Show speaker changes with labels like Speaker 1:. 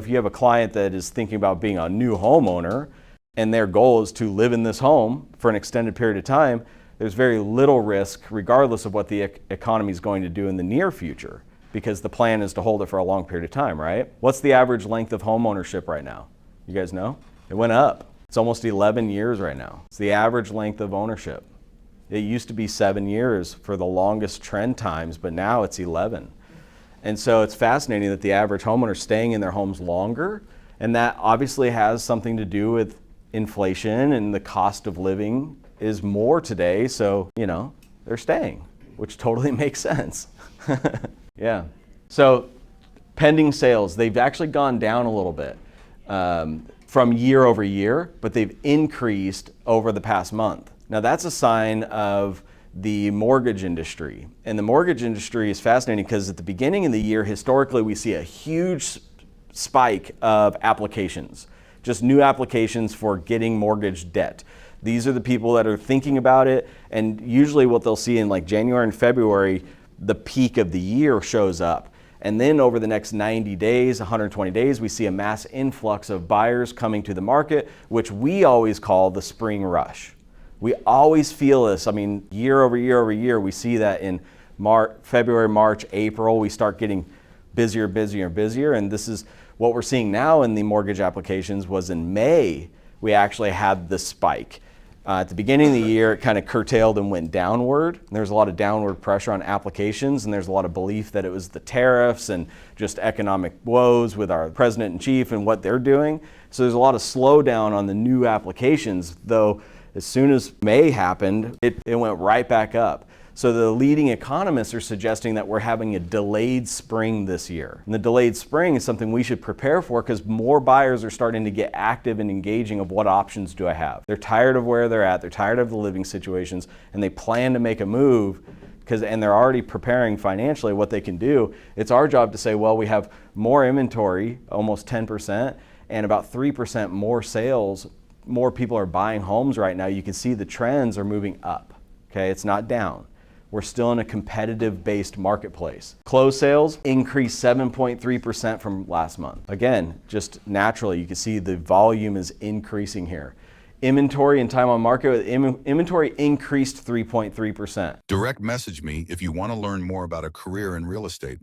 Speaker 1: If you have a client that is thinking about being a new homeowner and their goal is to live in this home for an extended period of time, there's very little risk regardless of what the economy is going to do in the near future, because the plan is to hold it for a long period of time, right? What's the average length of home ownership right now? You guys know? It went up. It's almost 11 years right now. It's the average length of ownership. It used to be 7 years for the longest trend times, but now it's 11. And so it's fascinating that the average homeowner is staying in their homes longer, and that obviously has something to do with inflation, and the cost of living is more today, so, they're staying, which totally makes sense. Yeah. So pending sales, they've actually gone down a little bit from year over year, but they've increased over the past month. Now that's a sign of the mortgage industry. And the mortgage industry is fascinating because at the beginning of the year, historically, we see a huge spike of applications, just new applications for getting mortgage debt. These are the people that are thinking about it, and usually what they'll see in like January and February, the peak of the year shows up. And then over the next 90 days, 120 days, we see a mass influx of buyers coming to the market, which we always call the spring rush. We always feel this. I mean, year over year over year, we see that in February, March, April, we start getting busier, busier, and busier. And this is what we're seeing now in the mortgage applications. Was in May, we actually had the spike. At the beginning of the year, it kind of curtailed and went downward. There's a lot of downward pressure on applications, and there's a lot of belief that it was the tariffs and just economic woes with our president in chief and what they're doing. So there's a lot of slowdown on the new applications, though as soon as May happened, it went right back up. So the leading economists are suggesting that we're having a delayed spring this year. And the delayed spring is something we should prepare for because more buyers are starting to get active and engaging of what options do I have. They're tired of where they're at, they're tired of the living situations, and they plan to make a move and they're already preparing financially what they can do. It's our job to say, well, we have more inventory, almost 10%, and about 3% more sales. More people are buying homes right now. You can see the trends are moving up. Okay, it's not down. We're still in a competitive-based marketplace. Closed sales increased 7.3% from last month. Again, just naturally, you can see the volume is increasing here. Inventory and time on market, inventory increased 3.3%.
Speaker 2: Direct message me if you want to learn more about a career in real estate.